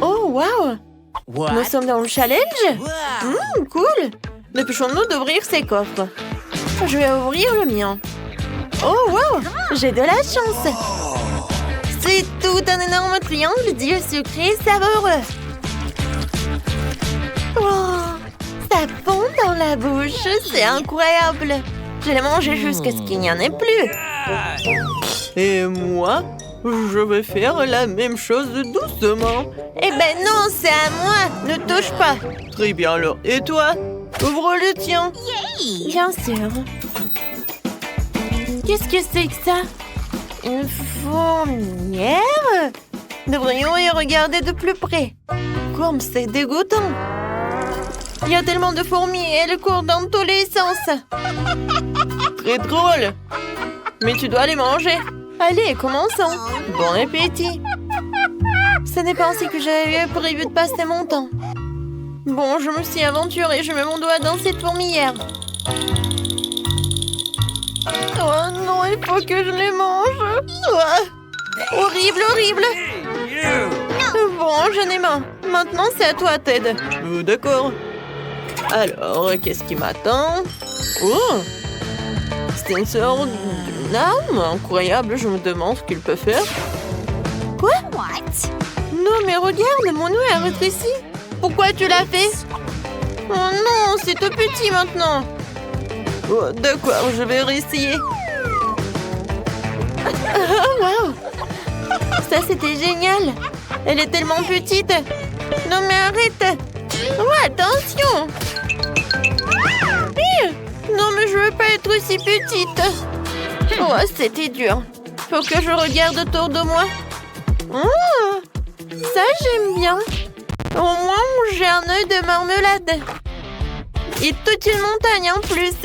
Oh, wow! Nous sommes dans le challenge? Cool! Dépêchons-nous d'ouvrir ces coffres. Je vais ouvrir le mien. Oh, wow! J'ai de la chance! C'est tout un énorme triangle d'yeux sucrés savoureux. Oh, ça fond dans la bouche, c'est incroyable. Je l'ai mangé jusqu'à ce qu'il n'y en ait plus. Et moi, je vais faire la même chose doucement. Eh ben non, c'est à moi, ne touche pas. Très bien alors. Et toi? Ouvre le tien. Bien sûr. Qu'est-ce que c'est que ça? Une fourmilière? Devrions y regarder de plus près. Comme c'est dégoûtant. Il y a tellement de fourmis et elles courent dans tous les sens. Très drôle. Mais tu dois les manger. Allez, commençons. Bon appétit. Ce n'est pas ainsi que j'avais prévu de passer mon temps. Bon, je me suis aventurée. Je mets mon doigt dans cette fourmilière. Oh non, il faut que je les mange. Oh, horrible, horrible. Bon, j'en ai marre. Maintenant, c'est à toi, Ted. D'accord. Alors, qu'est-ce qui m'attend? Oh! C'est une sorte d'une arme incroyable. Je me demande ce qu'il peut faire. Quoi? Non, mais regarde, mon nez a rétréci. Pourquoi tu l'as fait? Oh non, c'est tout petit maintenant. Oh, d'accord, je vais réessayer. Oh, wow! Ça, c'était génial. Elle est tellement petite. Non, mais arrête. Oh, attention. Non, mais je veux pas être aussi petite. Oh, c'était dur. Faut que je regarde autour de moi. Oh, ça, j'aime bien. Au moins, j'ai un œil de marmelade. Et toute une montagne en plus.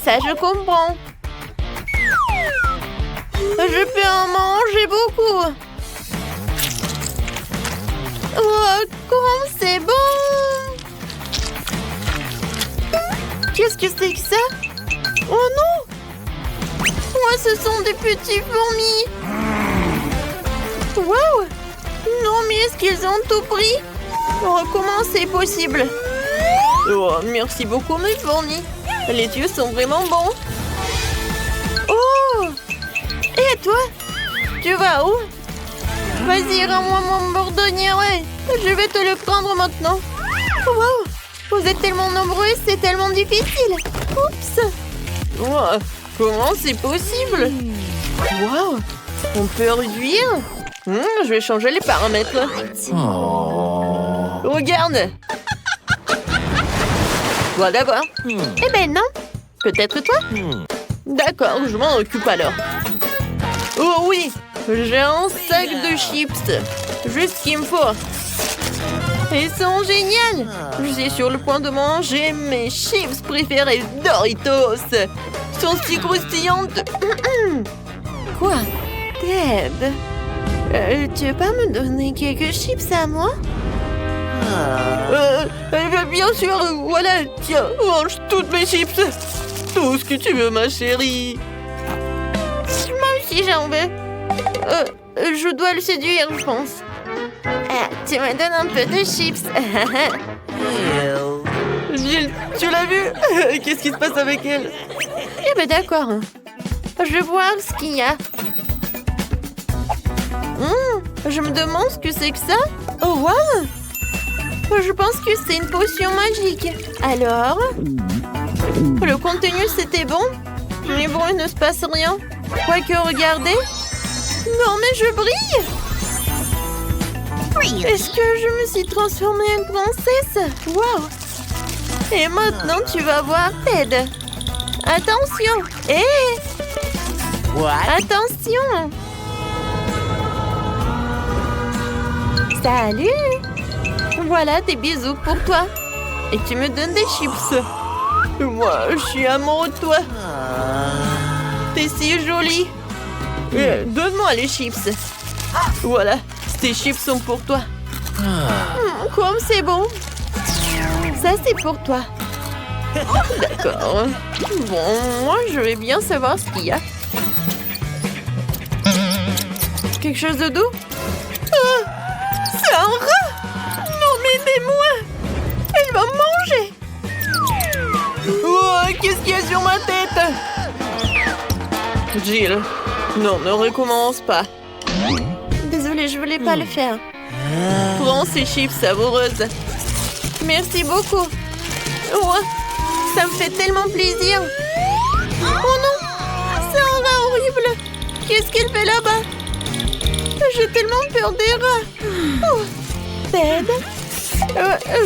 Ça, je comprends. Je peux en manger beaucoup. Oh, comme c'est bon! Qu'est-ce que c'est que ça? Oh non! Oh, ce sont des petits fourmis! Wow! Non, mais est-ce qu'ils ont tout pris? Oh, comment c'est possible? Oh, merci beaucoup, mes fourmis. Les yeux sont vraiment bons. Oh! Et toi? Tu vas où? Vas-y, rends-moi mon bourdonnier, ouais. Je vais te le prendre maintenant. Wow! Vous êtes tellement nombreux, c'est tellement difficile. Oups! Wow, comment c'est possible? Wow! On peut réduire? Je vais changer les paramètres. Oh. Regarde! Voilà, voir. Eh ben non! Peut-être toi? D'accord, je m'en occupe alors. Oh oui! J'ai un sac de chips. Juste ce qu'il me faut. Ils sont géniales. Je suis sur le point de manger mes chips préférés Doritos. Ils sont si croustillantes. Quoi? Ted? Tu veux pas me donner quelques chips à moi? Bien sûr. Voilà, tiens, mange toutes mes chips. Tout ce que tu veux, ma chérie. Moi aussi, j'en veux. Je dois le séduire, je pense. Tu me donnes un peu de chips. Gilles, tu l'as vu? Qu'est-ce qui se passe avec elle? Eh ben d'accord. Je vais voir ce qu'il y a. Je me demande ce que c'est que ça. Oh, wow! Je pense que c'est une potion magique. Alors? Le contenu, c'était bon? Mais bon, il ne se passe rien. Quoique, regardez. Non, mais je brille! Est-ce que je me suis transformée en princesse? Wow! Et maintenant, tu vas voir Ted. Attention! Hé! Attention! Salut! Voilà des bisous pour toi. Et tu me donnes des chips. Moi, je suis amoureux de toi. T'es si jolie. Donne-moi les chips. Voilà, ces chips sont pour toi. Comme c'est bon. Ça, c'est pour toi. D'accord. Bon, moi, je vais bien savoir ce qu'il y a. Quelque chose de doux? C'est un rat! Jill, non, ne recommence pas. Désolée, je voulais pas le faire. Prends ces chips savoureuses. Merci beaucoup. Oh, ça me fait tellement plaisir. Oh non, c'est un rat horrible. Qu'est-ce qu'il fait là-bas? J'ai tellement peur des rats. Oh, Ted,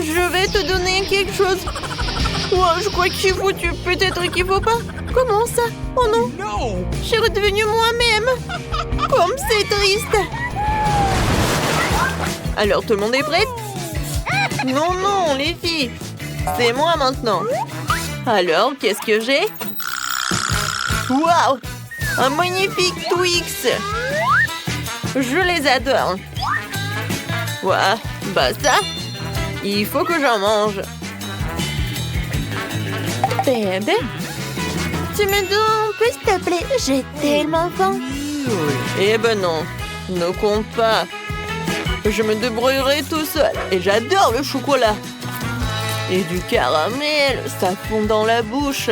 je vais te donner quelque chose. Oh, je crois que je suis foutue. Peut-être qu'il faut pas. Comment ça? Oh non, je suis redevenue moi-même. Comme c'est triste. Alors, tout le monde est prêt? Non, non, les filles. C'est moi maintenant. Alors, qu'est-ce que j'ai? Waouh! Un magnifique Twix. Je les adore. Ouah, basta. Il faut que j'en mange. Bébé, tu me donnes un peu, s'il te plaît? J'ai tellement faim. Eh ben non, ne compte pas. Je me débrouillerai tout seul. Et j'adore le chocolat. Et du caramel, ça fond dans la bouche.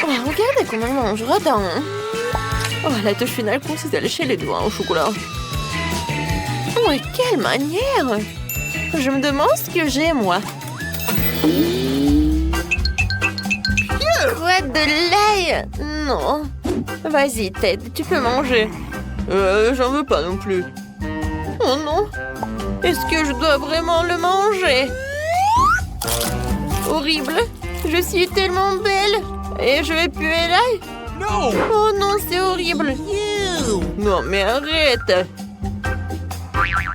Oh, regardez comment elle mange, radin. Oh, la touche finale consiste à lécher les doigts au chocolat. Oh, et quelle manière! Je me demande ce que j'ai, moi. Quoi, de l'ail? Non. Vas-y, Ted, tu peux manger. J'en veux pas non plus. Oh non. Est-ce que je dois vraiment le manger? Horrible. Je suis tellement belle. Et je vais puer l'ail? No! Oh non, c'est horrible. Non, mais arrête.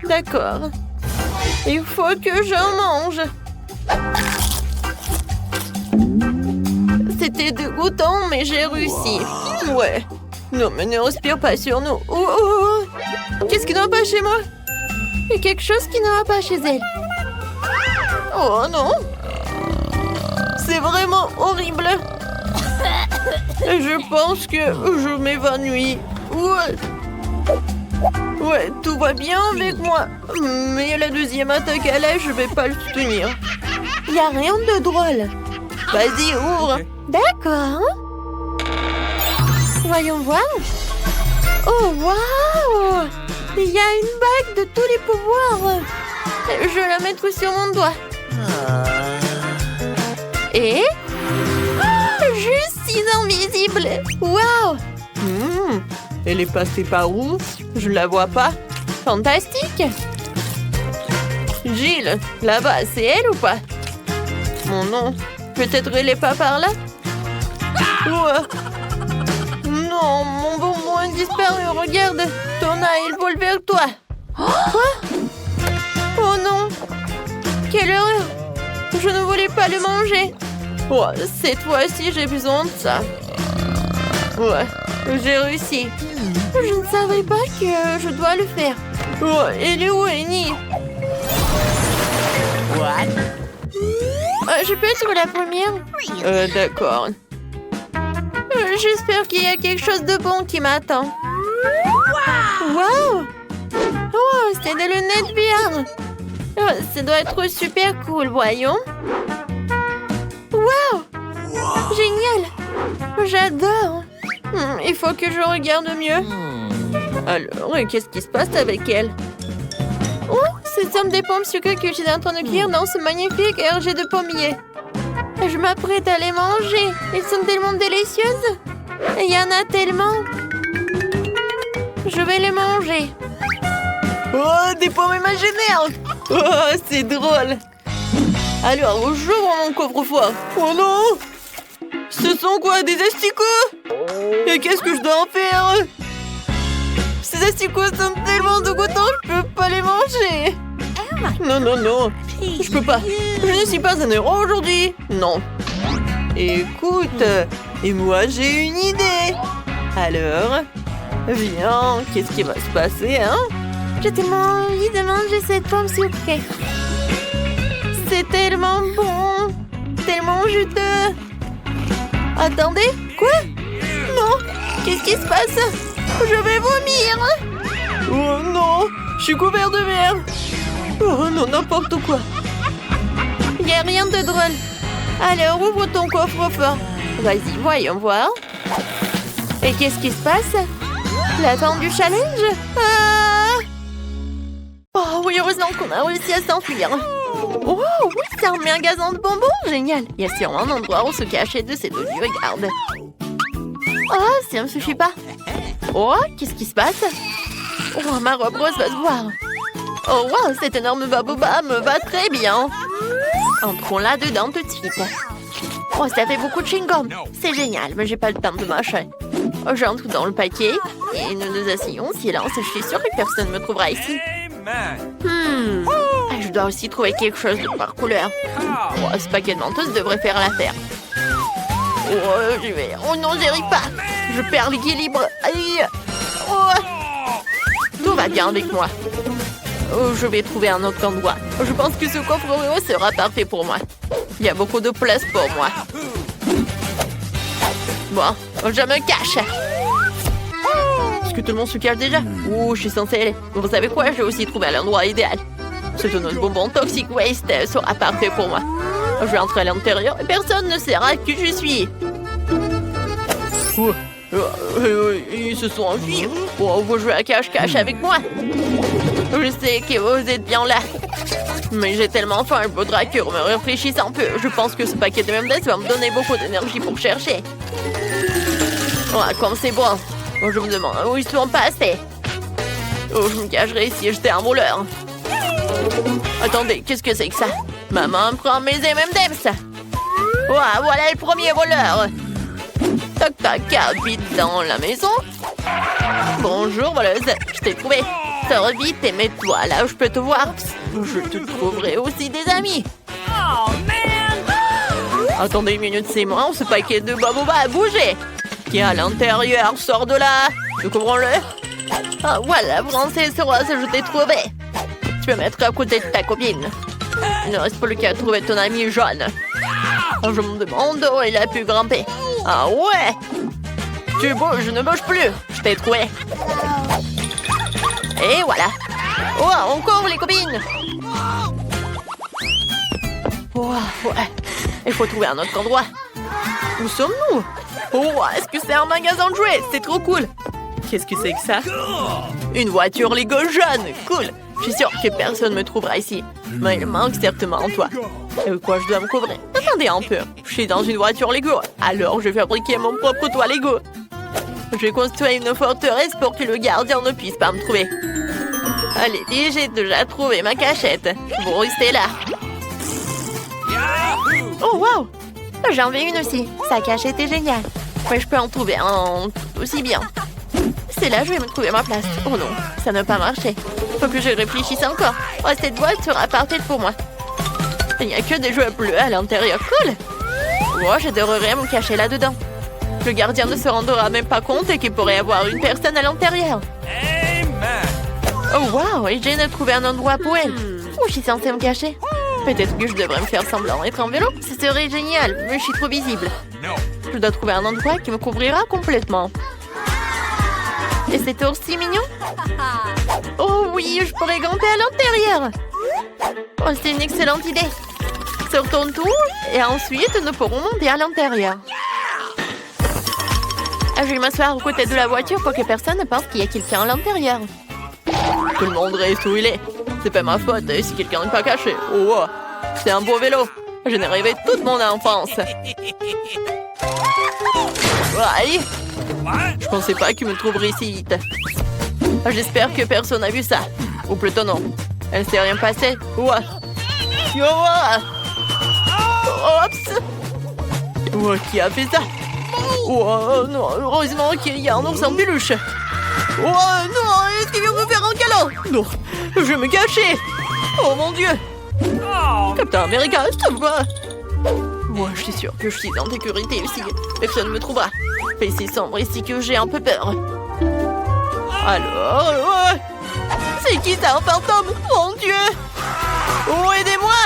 D'accord. Il faut que j'en mange. C'était dégoûtant, mais j'ai réussi. Ouais. Non, mais ne respire pas sur nous. Oh, oh, oh. Qu'est-ce qui ne va pas chez moi? Il y a quelque chose qui ne va pas chez elle. Oh non. C'est vraiment horrible. Je pense que je m'évanouis. Ouais, tout va bien avec moi. Mais la deuxième attaque à l'âge, je vais pas le soutenir. Il n'y a rien de drôle. Vas-y, ouvre. D'accord. Voyons voir. Oh, waouh! Il y a une bague de tous les pouvoirs. Je vais la mettre sur mon doigt. Et... je suis invisible. Waouh! Elle est passée par où? Je la vois pas. Fantastique! Jill, là-bas, c'est elle ou pas? Mon nom. Peut-être elle est pas par là? Ouais. Non, mon bonbon a disparu. Regarde, Tona, il vole vers toi. Quoi? Oh non! Quelle horreur! Je ne voulais pas le manger. Oh, cette fois-ci, j'ai besoin de ça. Ouais, j'ai réussi. Je ne savais pas que je dois le faire. Oh, elle est où, Annie? Je peux être la première? D'accord. J'espère qu'il y a quelque chose de bon qui m'attend. Wow! Oh, c'est des lunettes VR. Oh, ça doit être super cool, voyons. Wow! Génial! J'adore! Il faut que je regarde mieux. Alors, qu'est-ce qui se passe avec elle? Oh, ce sont des pommes sucrées que je suis en train de cuire dans ce magnifique RG de pommier. Je m'apprête à les manger. Elles sont tellement délicieuses. Il y en a tellement. Je vais les manger. Oh, des pommes imaginaires! Oh, c'est drôle! Alors, j'ouvre mon coffre-fort. Oh non! Ce sont quoi, des asticots? Et qu'est-ce que je dois en faire? Ces asticots sont tellement dégoûtants, je peux pas les manger. Non, non, non. Je peux pas. Je ne suis pas un héros aujourd'hui. Non. Écoute, et moi j'ai une idée. Alors, viens, qu'est-ce qui va se passer, hein? J'ai tellement envie de manger cette pomme sucrée. C'est tellement bon, tellement juteux. Attendez, quoi? Non, qu'est-ce qui se passe? Je vais vomir. Oh non, je suis couvert de merde. Oh non, n'importe quoi. Il n'y a rien de drôle. Alors, ouvre ton coffre-fort. Vas-y, voyons voir. Et qu'est-ce qui se passe? La fin du challenge? Oh oui, heureusement qu'on a réussi à s'enfuir. Oh oui, c'est un magasin de bonbons, génial. Il y a sûrement un endroit où se cacher de ces dodus, regarde. Oh, ça ne me suffit pas. Oh, qu'est-ce qui se passe? Oh, ma robe rose va se voir. Oh wow, cet énorme baboba me va très bien. Entrons là-dedans tout de suite. Oh, ça fait beaucoup de chewing-gum. C'est génial, mais j'ai pas le temps de mâcher. Oh, j'entre dans le paquet et nous nous asseyons. Silence, je suis sûre que personne ne me trouvera ici. Je dois aussi trouver quelque chose de par couleur. Oh, ce paquet de mentos devrait faire l'affaire. Oh, j'y vais. Oh non, j'y arrive pas. Je perds l'équilibre. Aïe. Oh. Tout va bien avec moi. Oh, je vais trouver un autre endroit. Je pense que ce coffre sera parfait pour moi. Il y a beaucoup de place pour moi. Bon, je me cache. Est-ce que tout le monde se cache déjà? Oh, je suis censée aller. Vous savez quoi? J'ai aussi trouvé l'endroit idéal. Ce tonneau de bonbons Toxic Waste sera parfait pour moi. Je vais entrer à l'intérieur et personne ne saura qui je suis. Ils se sont enfuis. Oh, vous jouez à cache-cache avec moi. Je sais que vous êtes bien là. Mais j'ai tellement faim, il faudra que je me réfléchisse un peu. Je pense que ce paquet de M&M's va me donner beaucoup d'énergie pour chercher. Oh, comme c'est bon. Oh, je me demande où ils sont passés. Oh, je me cacherai si j'étais un voleur. Attendez, qu'est-ce que c'est que ça? Maman prend mes M&M's. Oh, voilà le premier voleur. Toc toc, vite dans la maison. Bonjour voleuse, je t'ai trouvé. Sors vite et mets-toi là où je peux te voir. Je te trouverai aussi des amis. Oh man! Attendez une minute, c'est moi, ce paquet de baboba a bougé. Qui est à l'intérieur, sors de là. Découvrons-le. Ah voilà, princesse rose, je t'ai trouvé. Tu peux mettre à côté de ta copine. Il ne reste plus qu'à trouver ton ami jaune. Je me demande où il a pu grimper. Ah ouais! Tu bouges, je ne bouge plus. Je t'ai trouvé. Et voilà. Oh, on court les copines. Oh, ouais. Il faut trouver un autre endroit. Où sommes-nous? Oh, est-ce que c'est un magasin de jouets? C'est trop cool. Qu'est-ce que c'est que ça? Une voiture Lego jaune. Cool. Je suis sûre que personne ne me trouvera ici. Mais il manque certainement toi. Et quoi je dois me couvrir? Attendez un peu. Je suis dans une voiture Lego. Alors je vais fabriquer mon propre toit Lego. Je vais construire une forteresse pour que le gardien ne puisse pas me trouver. Allez, j'ai déjà trouvé ma cachette. Vous restez là. Oh, wow! J'en veux une aussi. Sa cachette est géniale. Mais je peux en trouver un tout aussi bien. C'est là que je vais me trouver ma place. Oh non, ça n'a pas marché. Faut que je réfléchisse encore. Oh, cette boîte sera parfaite pour moi. Il n'y a que des jouets bleus à l'intérieur. Cool! Oh, j'adorerais me cacher là-dedans. Le gardien ne se rendra même pas compte qu'il pourrait y avoir une personne à l'intérieur. Oh wow, et j'ai trouvé un endroit pour elle. Où je suis censée me cacher? Peut-être que je devrais me faire semblant être en vélo. Ce serait génial, mais je suis trop visible. Je dois trouver un endroit qui me couvrira complètement. Et c'est aussi mignon. Oh oui, je pourrais grimper à l'intérieur. Oh, c'est une excellente idée. Sortons tout et ensuite nous pourrons monter à l'intérieur. Je vais m'asseoir aux côtés de la voiture pour que personne ne pense qu'il y a quelqu'un à l'intérieur. Tout le monde reste où il est. C'est pas ma faute si quelqu'un n'est pas caché. Oh, c'est un beau vélo. Je n'ai rêvé toute mon enfance. Oh, allez. Je pensais pas qu'il me trouverait si vite. J'espère que personne n'a vu ça. Ou plutôt non. Elle s'est rien passé. Oh. Oups. Oh, qui a fait ça? Oh non, heureusement qu'il y a un ours en peluche. Oh non, est-ce qu'il vient me faire un câlin? Non, je vais me cacher. Oh mon Dieu. Captain America, sauve-moi. Moi, je suis sûre que je suis en sécurité ici. Personne ne me trouvera. Mais c'est sombre ici que j'ai un peu peur. Alors, c'est qui ça, un fantôme? Mon Dieu. Oh, aidez-moi.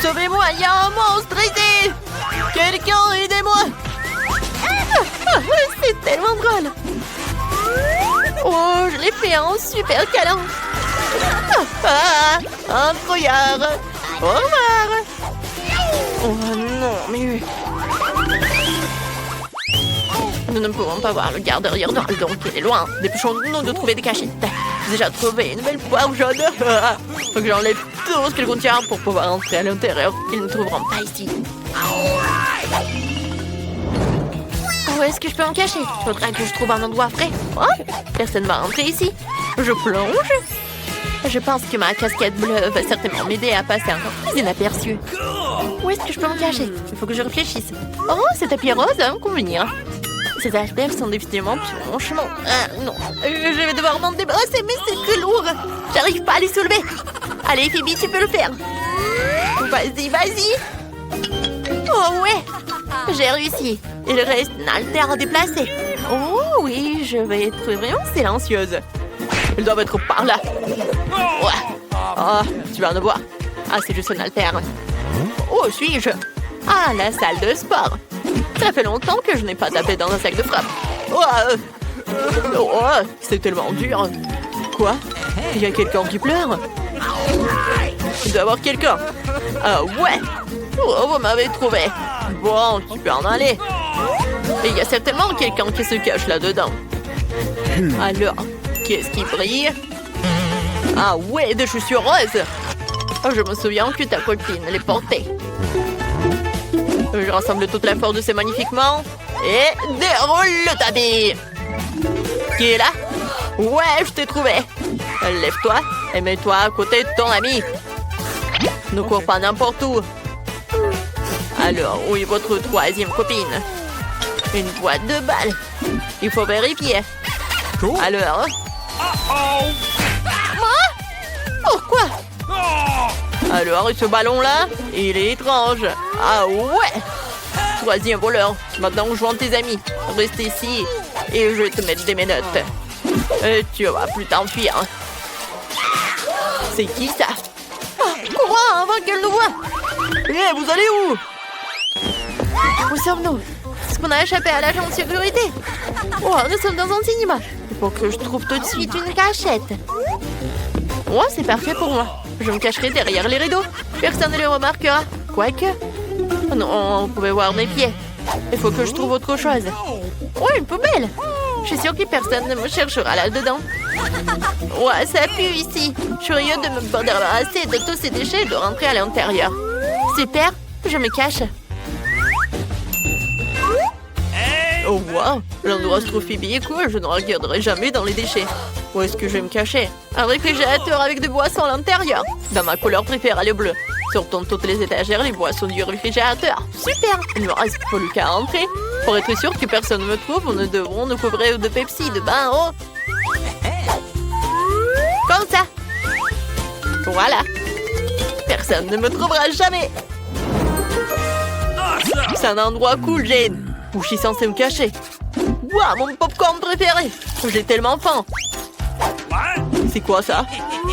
Sauvez-moi, il y a un monstre ici. Quelqu'un, aidez-moi. C'est tellement drôle. Oh, je l'ai fait un super câlin. Incroyable. Au revoir. Oh non, mais... Nous ne pouvons pas voir le garde Riordal, donc il est loin. Dépêchons-nous de trouver des cachettes. J'ai déjà trouvé une belle poire jaune. Faut que j'enlève tout ce qu'elle contient pour pouvoir entrer à l'intérieur. Ils ne trouveront pas ici. Où est-ce que je peux me cacher? Il faudra que je trouve un endroit frais. Oh, personne ne va rentrer ici. Je plonge. Je pense que ma casquette bleue va certainement m'aider à passer encore plus inaperçue. Où est-ce que je peux me cacher? Il faut que je réfléchisse. Oh, ce tapis rose va me convenir. Ces icebergs sont définitivement sur mon chemin. Non, je vais devoir m'en débarrasser, mais c'est très lourd. J'arrive pas à les soulever. Allez, Phoebe, tu peux le faire. Vas-y, vas-y. Oh ouais, j'ai réussi. Il reste une haltère à déplacer. Oh oui, je vais être vraiment silencieuse. Ils doivent être par là. Ouais. Oh, tu vas en voir. Ah, c'est juste une haltère. Où suis-je? Ah, la salle de sport. Ça fait longtemps que je n'ai pas tapé dans un sac de frappe. Oh, c'est tellement dur. Quoi? Il y a quelqu'un qui pleure? Il doit y avoir quelqu'un. Ah ouais. Oh, vous m'avez trouvé. Bon, tu peux en aller. Et il y a certainement quelqu'un qui se cache là-dedans. Alors, qu'est-ce qui brille? Ah ouais, des chaussures roses. Oh, je me souviens que ta copine les portait. Je rassemble toute la force de ces magnifiquement et déroule le tapis. Qui est là? Ouais, je t'ai trouvé. Lève-toi et mets-toi à côté de ton ami. Ne cours pas n'importe où. Alors, où est votre troisième copine? Une boîte de balles. Il faut vérifier. Alors? Pourquoi? Alors, ce ballon-là, il est étrange. Ah ouais! Troisième voleur. Maintenant, joins tes amis. Reste ici et je vais te mettre des menottes. Et tu vas plus t'enfuir. C'est qui ça? Courons avant qu'elle nous voie! Hé, vous allez où? Où sommes-nous? Est-ce qu'on a échappé à l'agent de sécurité? Oh, nous sommes dans un cinéma. Il faut que je trouve tout de suite une cachette. Oh, c'est parfait pour moi. Je me cacherai derrière les rideaux. Personne ne les remarquera. Quoique... Oh non, on pouvait voir mes pieds. Il faut que je trouve autre chose. Oh, une poubelle. Je suis sûre que personne ne me cherchera là-dedans. Ouais, ça pue ici. Je suis curieux de me débarrasser de tous ces déchets et de rentrer à l'intérieur. Super, je me cache. Oh wow, l'endroit se trouve Phoebe et cool, je ne regarderai jamais dans les déchets. Où est-ce que je vais me cacher? Un réfrigérateur avec des boissons à l'intérieur. Dans ma couleur préférée, le bleu. Sortons toutes les étagères les boissons du réfrigérateur. Super, il ne me reste plus qu'à entrer. Pour être sûr que personne ne me trouve, nous devrons nous couvrir de Pepsi, de bain en haut. Comme ça. Voilà. Personne ne me trouvera jamais. C'est un endroit cool, Jane. Où je suis censée me cacher. Waouh, mon popcorn préféré. J'ai tellement faim. C'est quoi ça?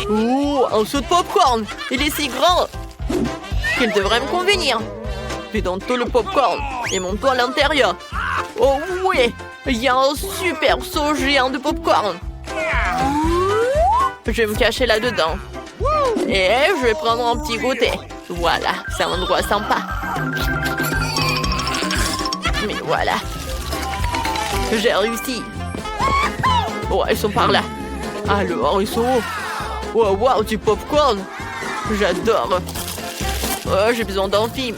Ouh, un seau de popcorn. Il est si grand qu'il devrait me convenir. Puis dans tout le popcorn et mon toit à l'intérieur. Oh oui, il y a un super seau géant de popcorn. Je vais me cacher là-dedans. Et je vais prendre un petit goûter. Voilà, c'est un endroit sympa. Mais voilà. J'ai réussi. Oh, ils sont par là. Alors, ils sont où? Oh, wow, du popcorn. J'adore. Oh, j'ai besoin d'un film.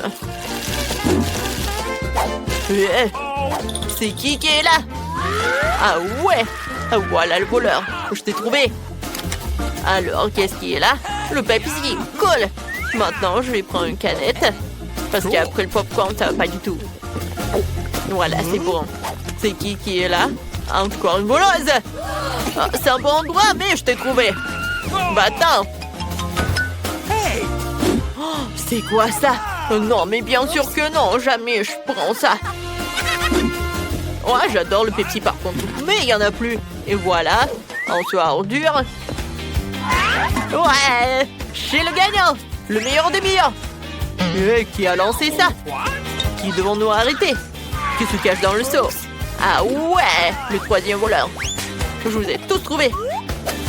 C'est qui est là? Ah ouais. Voilà le voleur. Je t'ai trouvé. Alors, qu'est-ce qui est là? Le Pepsi. Cool. Maintenant, je vais prendre une canette. Parce qu'après le popcorn, ça va pas du tout. Voilà, c'est bon. C'est qui est là? Encore une voleuse. Oh, c'est un bon endroit, mais je t'ai trouvé. Va-t'en. Oh, c'est quoi ça? Non, mais bien sûr que non. Jamais je prends ça. Ouais, j'adore le Pepsi par contre. Mais il n'y en a plus. Et voilà, un seau à ordures. Ouais, j'ai le gagnant. Le meilleur des meilleurs. Et qui a lancé ça? Qui devons-nous arrêter? Qui se cache dans le seau? Ah ouais, le troisième voleur. Je vous ai tous trouvés.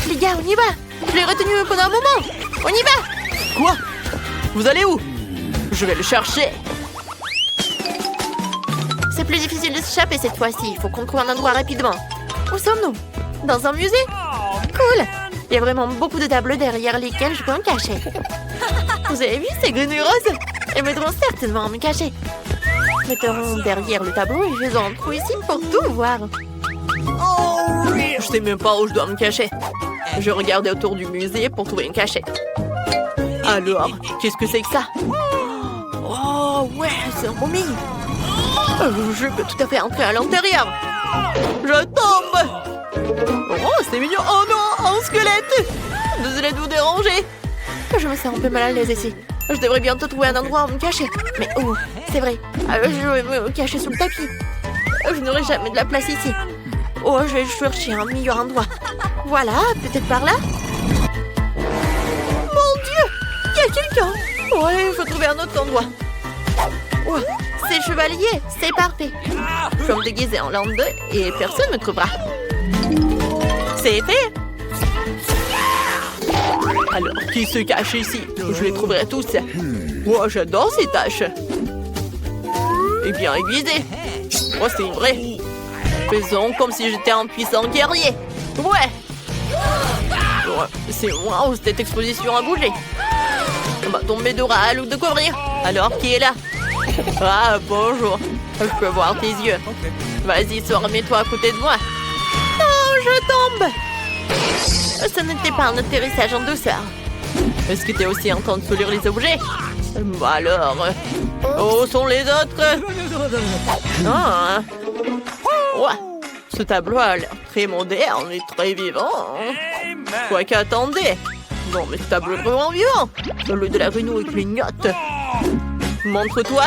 Les gars, on y va. Je l'ai retenu pendant un moment. On y va. Quoi? Vous allez où? Je vais le chercher. C'est C'est plus difficile de s'échapper cette fois-ci. Il faut qu'on trouve un endroit rapidement. Où sommes-nous? Dans un musée? Cool! Il y a vraiment beaucoup de tables derrière lesquelles je peux me cacher. Vous avez vu ces grenouilles roses? Elles m'aideront certainement à me cacher. Mettons derrière le tableau et faisons un trou ici pour tout voir. Je sais même pas où je dois me cacher. Je regardais autour du musée pour trouver une cachette. Alors, qu'est-ce que c'est que ça? Oh, ouais, c'est un momie. Je peux tout à fait entrer à l'intérieur. Je tombe. Oh, c'est mignon. Oh non, un squelette. Désolé de vous déranger. Je me sens un peu mal à l'aise ici. Je devrais bientôt trouver un endroit où me cacher. Mais où? C'est vrai. Je vais me cacher sous le tapis. Je n'aurai jamais de la place ici. Oh, je vais chercher un meilleur endroit. Voilà, peut-être par là? Mon Dieu! Il y a quelqu'un! Ouais, il faut trouver un autre endroit. Oh, c'est chevalier, c'est parfait. Je vais me déguiser en lande et personne ne me trouvera. C'est fait! Alors, qui se cache ici? Je les trouverai tous. Oh, j'adore ces tâches. Et bien aiguisé. Oh, c'est vrai. Faisons comme si j'étais un puissant guerrier. Ouais. C'est moi où cette exposition a bougé. On va tomber de râle ou de couvrir. Alors, qui est là? Ah, bonjour. Je peux voir tes yeux. Vas-y, sors, mets-toi à côté de moi. Oh, je tombe. Ce n'était pas un atterrissage en douceur. Est-ce que tu es aussi en train de soulire les objets? Bah alors... Où sont les autres? Ah. Ouais. Ce tableau a l'air très moderne et très vivant. Quoi qu'attendez. Non, mais ce tableau est vraiment vivant. Celui de la grenouille clignote. Montre-toi.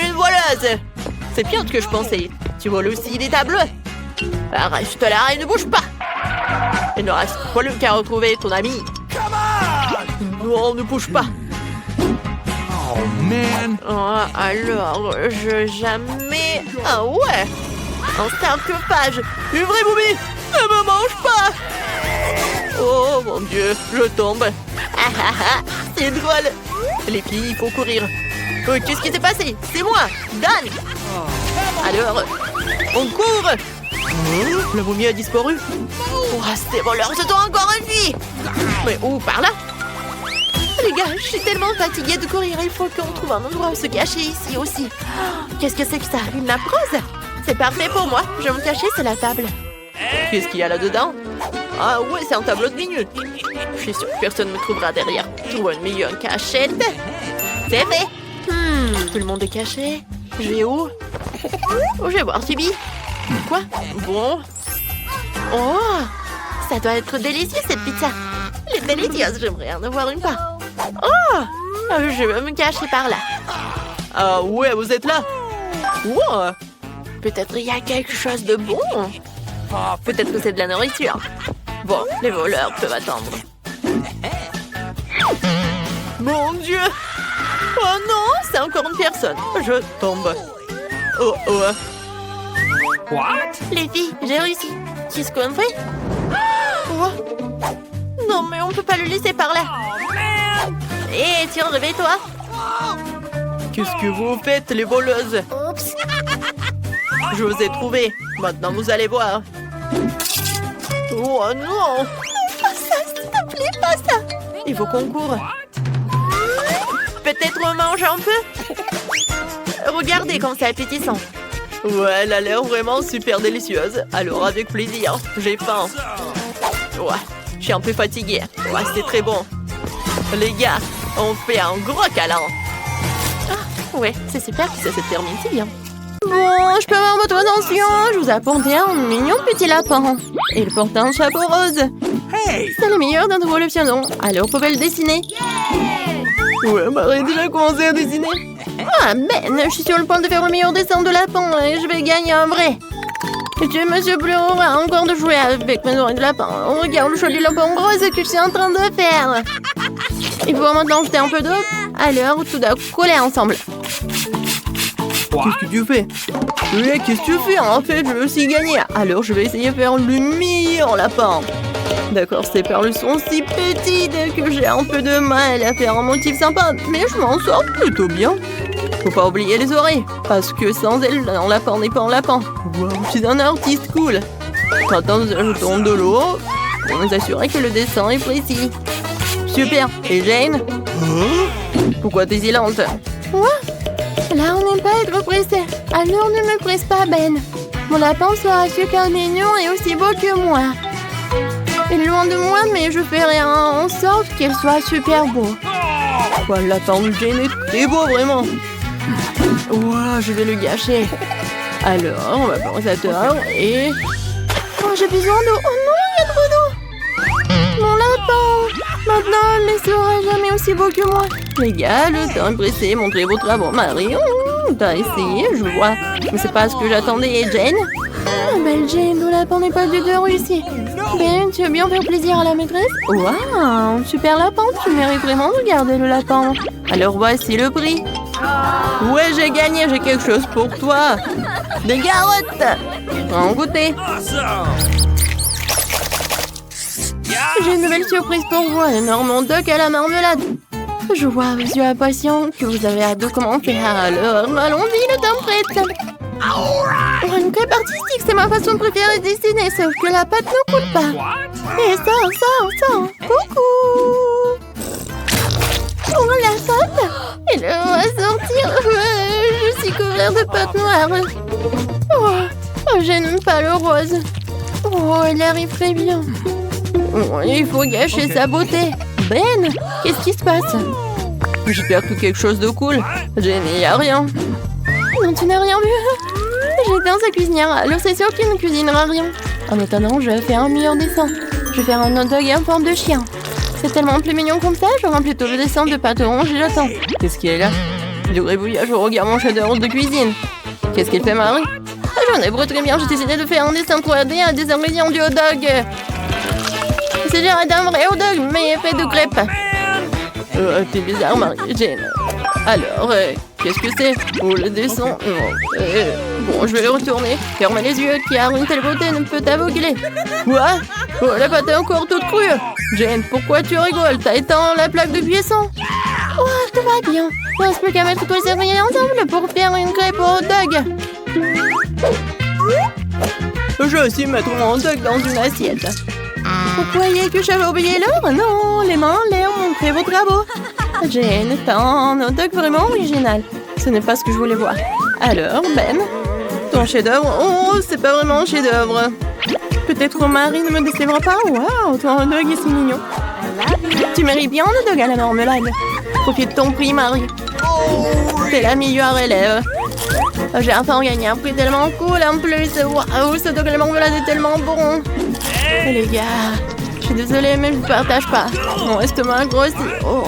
Une voleuse. C'est pire que je pensais. Tu voles aussi des tableaux. Reste là et ne bouge pas. Il ne reste pas le qu'à retrouver ton ami. Non, ne bouge pas. Oh, man. Oh, alors, je jamais... Ah ouais. Un sarcophage. Une vraie momie. Ne me mange pas. Oh mon Dieu, je tombe. Ah ah ah, c'est drôle. Les filles, il faut courir. Qu'est-ce qui s'est passé? C'est moi, Dan. Alors, on court. La momie a disparu. Oh, ces voleurs se sont encore enfuis. Mais où? Par là? Les gars, je suis tellement fatiguée de courir. Il faut qu'on trouve un endroit où se cacher ici aussi. Qu'est-ce que c'est que ça? Une nappe rose? C'est parfait pour moi. Je vais me cacher sur la table. Qu'est-ce qu'il y a là-dedans? Ah ouais, c'est un tableau de minutes. Je suis sûre que personne ne me trouvera derrière. Je vois une meilleure cachette. C'est fait. Tout le monde est caché. Je vais où? Oh, je vais voir Subi. Quoi? Bon. Oh, ça doit être délicieux cette pizza. Elle est délicieuse, j'aimerais en avoir une part. Oh, je vais me cacher par là. Ah ouais, vous êtes là? Wow. Peut-être il y a quelque chose de bon. Peut-être que c'est de la nourriture. Bon, les voleurs peuvent attendre. Mon Dieu! Oh non, c'est encore une personne. Je tombe. Oh oh. What? Les filles, j'ai réussi. Qu'est-ce qu'on fait? Oh. Non, mais on peut pas le laisser par là. Hé, tiens, réveille-toi. Qu'est-ce que vous faites, les voleuses? Oups. Je vous ai trouvé. Maintenant, vous allez voir. Oh non! Pas ça, s'il te plaît, pas ça! Il faut qu'on court. Peut-être on mange un peu? Regardez comme c'est appétissant. Ouais, elle a l'air vraiment super délicieuse. Alors, avec plaisir. J'ai faim. Ouais, je suis un peu fatiguée. Ouais, c'est très bon. Les gars, on fait un gros câlin. Ah, ouais, c'est super que ça se termine si bien. Bon, je peux avoir votre attention. Je vous ai apporté un mignon petit lapin. Il porte un chapeau rose. Hey! C'est le meilleur d'entre vous le piano. Alors, vous pouvez le dessiner. Ouais, Marie a déjà commencé à dessiner. Ah, Ben, je suis sur le point de faire le meilleur dessin de lapin et je vais gagner un vrai. Et Monsieur Bleu aura encore de jouer avec mes oreilles de lapin. Regarde le joli lapin rose que je suis en train de faire. Il faut maintenant jeter un peu d'eau. Alors, tout doit coller ensemble. Qu'est-ce que tu fais? Oui, qu'est-ce que tu fais? En fait, je veux aussi gagner. Alors, je vais essayer de faire le meilleur lapin. D'accord, ces perles sont si petites que j'ai un peu de mal à faire un motif sympa. Mais je m'en sors plutôt bien. Faut pas oublier les oreilles, parce que sans elles, un lapin n'est pas un lapin. Wow, je suis un artiste cool. Maintenant, je tourne de l'eau pour nous assurer que le dessin est précis. Super. Et Jane? Pourquoi t'es silente? Quoi? Là, on n'aime pas être pressé. Alors ne me presse pas, Ben. Mon lapin sera super mignon et aussi beau que moi. Il est loin de moi, mais je ferai en sorte qu'il soit super beau. Quoi, le lapin de Jane est très beau, vraiment. Ouah, je vais le gâcher. Alors, on va penser à toi et... Oh, j'ai besoin d'eau. Oh non, il y a trop d'eau. Mon lapin. Maintenant, il ne sera jamais aussi beau que moi. Les gars, le temps est pressé. Montrez vos travaux, Marie. T'as essayé, je vois. Mais c'est pas ce que j'attendais. Et Jane? Oh, belle Jane, le lapin n'est pas du tout réussi. Ben, tu veux bien faire plaisir à la maîtresse? Waouh, super lapin. Tu mérites vraiment de garder le lapin. Alors voici le prix. Ouais, j'ai gagné. J'ai quelque chose pour toi. Des carottes. En goûter. J'ai une nouvelle surprise pour vous, un énorme hot dog à la marmelade. Je vois à vos yeux impatients que vous avez hâte de commencer. Alors, allons-y, le temps prête. Oh, une crêpe artistique, c'est ma façon préférée de dessiner, sauf que la pâte ne coule pas. Et ça. Coucou. Oh, la pâte. Elle va sortir. Je suis couvert de pâte noire. Oh, je n'aime pas le rose. Oh, elle arrive très bien. Oh, il faut gâcher sa beauté. Ben, qu'est-ce qui se passe? J'espère que quelque chose de cool. Jane, il n'y a rien. Non, tu n'as rien vu. J'étais dans sa cuisinière, alors c'est sûr qu'il ne cuisinera rien. En attendant, je vais faire un meilleur dessin. Je vais faire un hot dog en forme de chien. C'est tellement plus mignon comme ça, j'aurai plutôt le dessin de pâte orange et j'attends. Qu'est-ce qu'il y a là? Du gribouillage, je regarde mon chef-d'œuvre de cuisine. Qu'est-ce qu'il fait, Marie? J'en ai très bien, j'ai décidé de faire un dessin 3D à des ingrédients du hot dog. C'est genre d'un vrai hot dog, mais fait de crêpes. T'es bizarre, Marie. Jane. Alors, qu'est-ce que c'est? Oh, le dessin. Bon, je vais le retourner. Fermez les yeux, car une telle beauté ne peut aveugler. Quoi? Oh, la pâte est encore toute crue. Jane, pourquoi tu rigoles? T'as éteint la plaque de cuisson? Oh, tout va bien. Il ne reste plus qu'à mettre tous les ingrédients ensemble pour faire une crêpe au hot dog. Je vais aussi mettre mon hot dog dans une assiette. Vous croyez que j'avais oublié l'heure? Non, les mains en l'air, montrez vos travaux. Jane, t'as un hot dog vraiment original. Ce n'est pas ce que je voulais voir. Alors, Ben, ton chef-d'œuvre? Oh, c'est pas vraiment un chef-d'œuvre. Peut-être Marie ne me décevra pas. Waouh, ton hot dog est si mignon. Tu mérites bien un hot dog à la marmelade. Profite de ton prix, Marie. T'es la meilleure élève. J'ai enfin gagné un prix tellement cool en plus. Waouh, ce dog à la marmelade est tellement bon. Les gars, je suis désolée, mais je ne partage pas. Mon estomac grossit. Oh.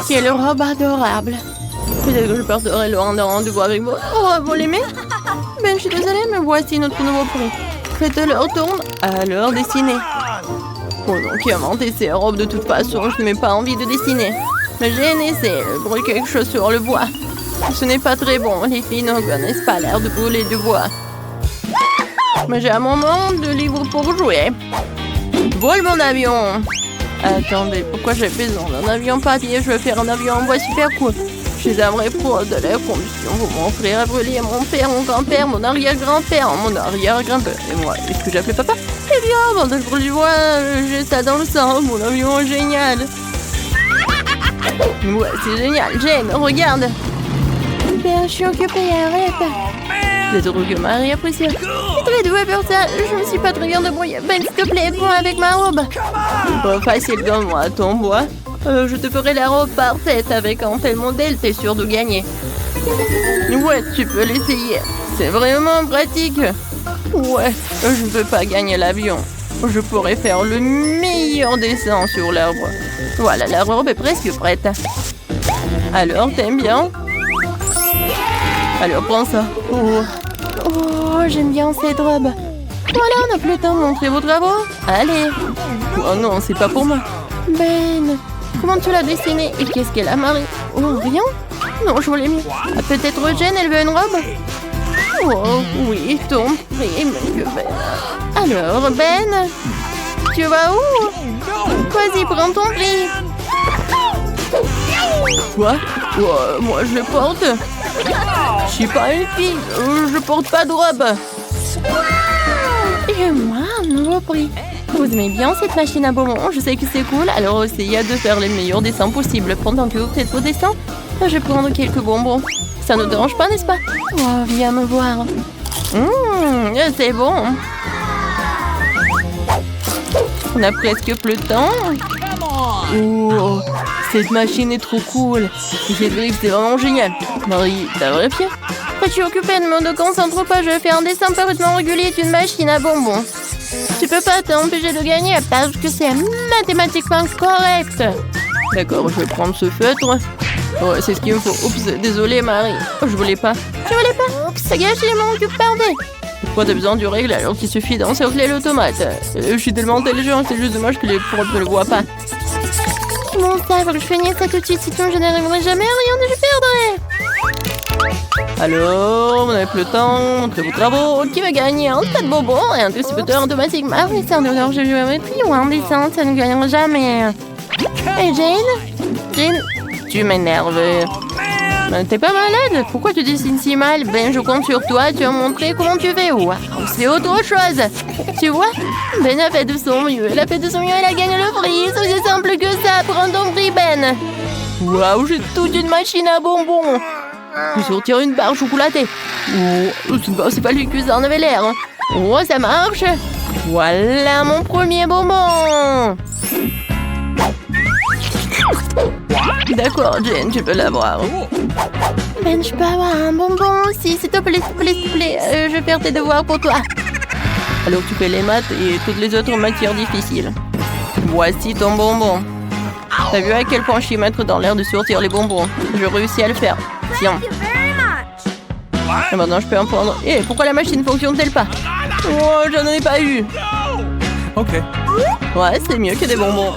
Quelle robe adorable. Peut-être que je porterai le rendez-vous avec vous. Oh, vous l'aimez? Ben, je suis désolée, mais voici notre nouveau prix. Faites leur tourne, alors dessinez. Oh non, qui a inventé ces robes de toute façon? Je n'ai pas envie de dessiner. Mais j'ai un essai, je brûle quelque chose sur le bois. Ce n'est pas très bon, les filles ne connaissent pas l'air de brûler du bois. Mais j'ai un moment de libre pour jouer. Vole mon avion. Attendez, pourquoi j'ai besoin d'un avion papier? Je vais faire un avion en bois super cool. Je suis un vrai pro de la combustion. Mon frère a brûlé, mon père, mon grand-père, mon arrière-grand-père, mon arrière-grand-père. Et moi, est-ce que j'appelais papa? Eh bien, avant que je brûle du bois, j'ai ça dans le sang. Mon avion est génial. Ouais, c'est génial. Jane, regarde. Ben, je suis occupée, arrête. C'est trop que Marie apprécie. Tu es douée pour ça. Je me suis pas très bien débrouillée. Ben, s'il te plaît, aide-moi avec ma robe. Pas facile, donne-moi ton bois. Je te ferai la robe parfaite avec un tel modèle, t'es sûr de gagner. Ouais, tu peux l'essayer. C'est vraiment pratique. Ouais, je ne peux pas gagner l'avion. Je pourrais faire le meilleur dessin sur l'arbre. Voilà, la robe est presque prête. Alors, t'aimes bien? Alors, prends ça. Oh, j'aime bien cette robe. Voilà, on n'a plus le temps de montrer vos travaux. Allez. Oh non, c'est pas pour moi. Ben, comment tu l'as dessinée? Et qu'est-ce qu'elle a, Marie? Oh, rien? Non, je voulais mieux. Ah, peut-être Jane, elle veut une robe? Oh, oui, ton prix, monsieur Ben. Alors, Ben, tu vas où? Vas-y, prends ton prix. Quoi? Moi, je le porte. Je suis pas une fille. Je porte pas de robe. Et moi, un nouveau prix. Vous aimez bien cette machine à bonbons? Je sais que c'est cool, alors essayez de faire les meilleurs dessins possibles. Pendant que vous faites vos dessins, je vais prendre quelques bonbons. Ça ne dérange pas, n'est-ce pas? Oh, viens me voir. C'est bon. On a presque plus de temps. Oh, cette machine est trop cool. C'est vrai que c'est vraiment génial. Marie, t'as vérifié? Je suis occupée, ne me concentre pas. Je vais faire un dessin parfaitement régulier d'une machine à bonbons. Tu peux pas t'empêcher de gagner parce que c'est mathématiquement correct. D'accord, je vais prendre ce feutre. Ouais, c'est ce qu'il me faut. Oups, désolée Marie. Oh, je voulais pas. Tu voulais pas? Oups, ça gâche mon cube, pardon. Pourquoi t'as besoin du règle alors qu'il suffit d'encercler l'automate? Je suis tellement intelligent, c'est juste dommage que les profs ne le voient pas. Mon sabre, je fais ça tout de suite, sinon je n'arriverai jamais à rien et je perdrai. Alors, on n'a plus le temps, montrez vos travaux. Qui va gagner un tas de bonbons et un distributeur automatique? Ah oui, c'est un donneur de géométrie ou un dessin, ça ne gagnera jamais. Et Jane, tu m'énerves. T'es pas malade? Pourquoi tu dessines si mal? Ben, je compte sur toi, tu vas montrer comment tu fais. Waouh, c'est autre chose. Tu vois? Ben a fait de son mieux. Elle a fait de son mieux, elle a gagné le prix. C'est aussi simple que ça. Prends ton prix, Ben. Waouh, j'ai toute une machine à bonbons. Je vais sortir une barre chocolatée. Oh, c'est pas lui que ça en avait l'air. Oh, ça marche. Voilà mon premier bonbon. D'accord, Jane, tu peux l'avoir. Ben, je peux avoir un bonbon aussi, s'il te plaît, s'il te plaît, s'il te plaît. Je vais faire tes devoirs pour toi. Alors tu fais les maths et toutes les autres matières difficiles. Voici ton bonbon. T'as vu à quel point je suis maître dans l'air de sortir les bonbons? Je réussis à le faire. Tiens. Et maintenant je peux en prendre. Eh, pourquoi la machine ne fonctionne-t-elle pas? Oh, j'en ai pas eu. Ok. Ouais, c'est mieux que des bonbons.